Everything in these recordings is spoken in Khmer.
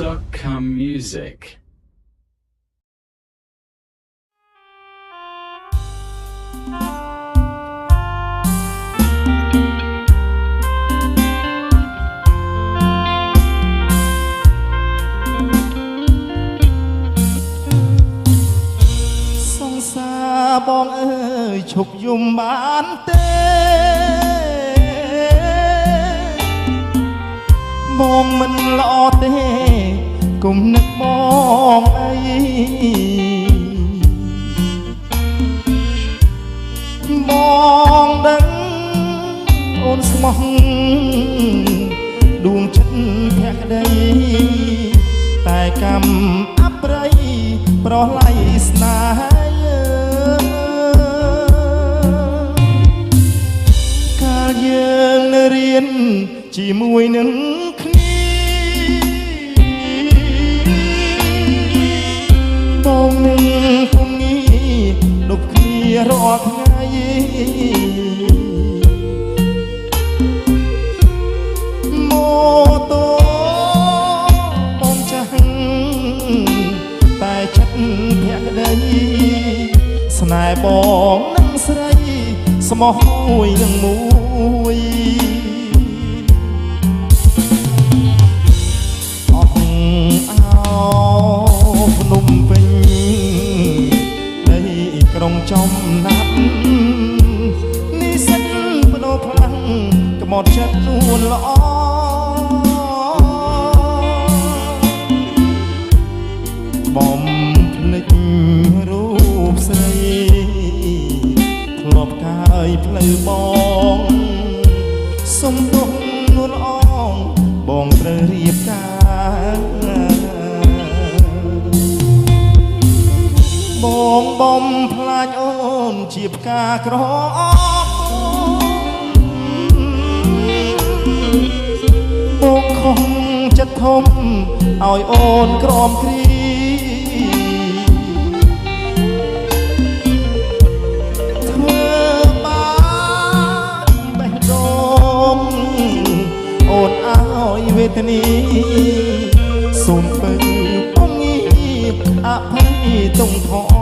Soca Music. បងអើយឈប់យំបានទេបងមិនល្អទេគុំនឹកបងអីបងដឹងអូនស្មោះដួងចិត្តភក្តីតែកម្មអប្រិយប្រឡ័យស្នេហ៍យើងនៅរៀនជាមួយនឹងគ្នាបងនឹងពុំងាដប់គ្នារាល់ថ្ងៃម៉ូតូបងចាស់តែចិត្តភក្តីស្នេហ៍បងនឹងស្រីស្មោះមួយនឹងមួយអស់អោភ្នំពេញនៃក្រុងចំណាត់នេះសិនបដោខ្លាំងក្បត់ចិត្តនួនល្អបំភ្លេចរូបស្រីធ្លាប់កាយផ្លូវបងសុំទោសនួនអងបងត្រូវរៀបការបងបំផ្លាញអូនជាផ្កាក្របងខំចិត្តធំឲ្យអូនក្រំគ្រីវេទនីសូមពើបងងៀបអភ័យទុំផង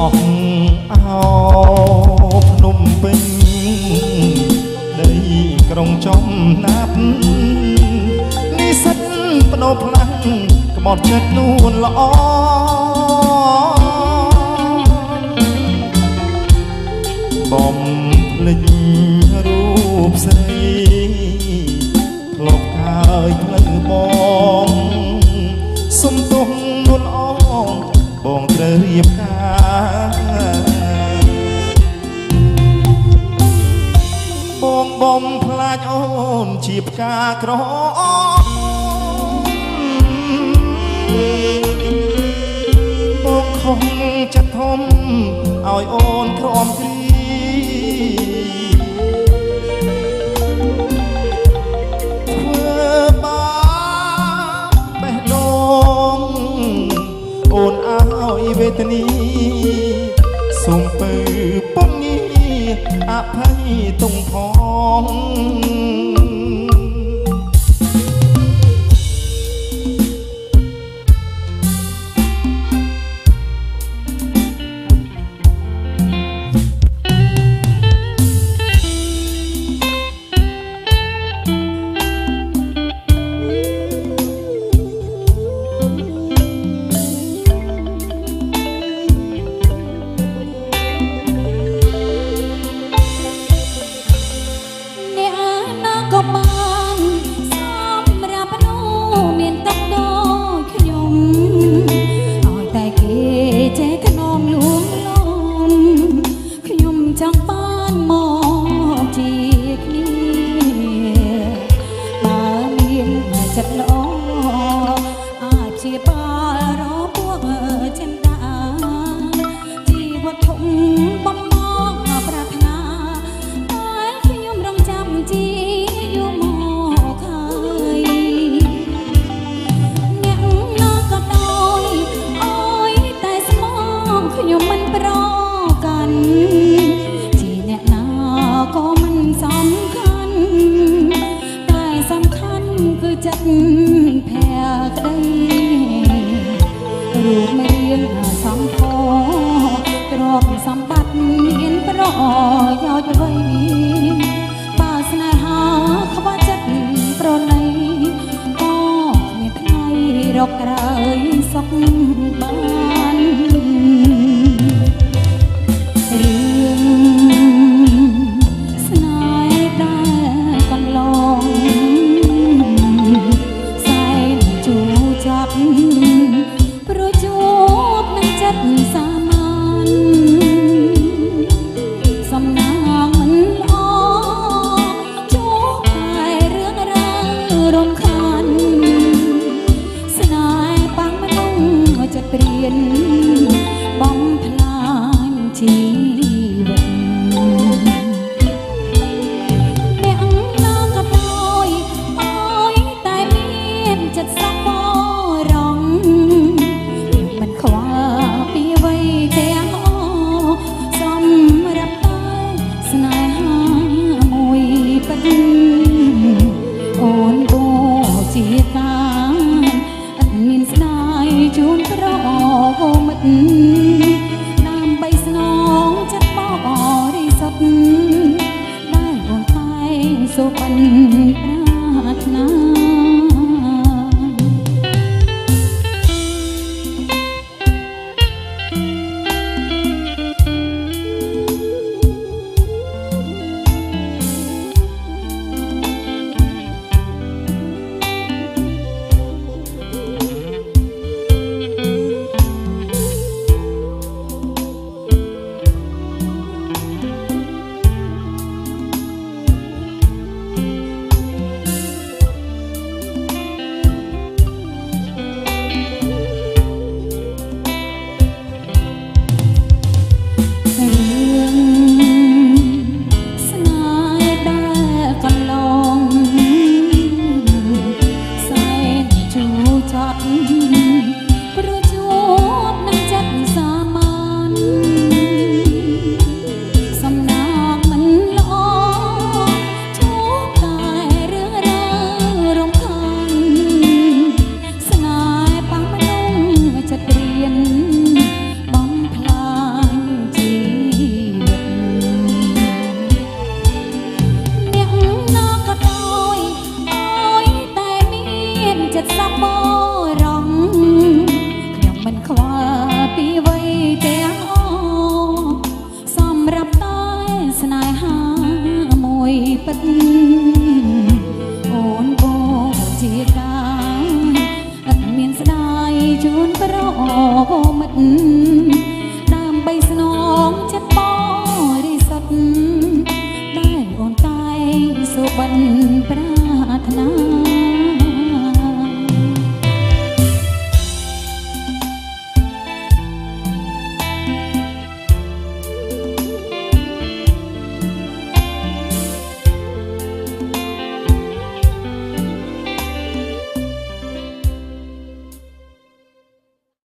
អស់អោភ្នំពេញដីក្រុងចំណាប់នេះសិតបដោផ្លាំងក្បត់ចិត្តនួនល្អបំភ្លេចរូបស្រីធ្លាប់កាយផ្លូវបងសុំទោសនួនអងបងត្រូវរៀបការបងបំផ្លាញអូនជាផ្កាក្របងខំចិត្តធំឲ្យអូនក្រំគ្រីធ្វើបាបបេះដូងអូនឲ្យវេទនីសូមពើបងងៀអភ័យទុំផងអ្នក យោជវ័យបើស្នេហាខ្វះចិត្តប្រណីក៏គ្មានថ្ងៃរកក្រោយសុខ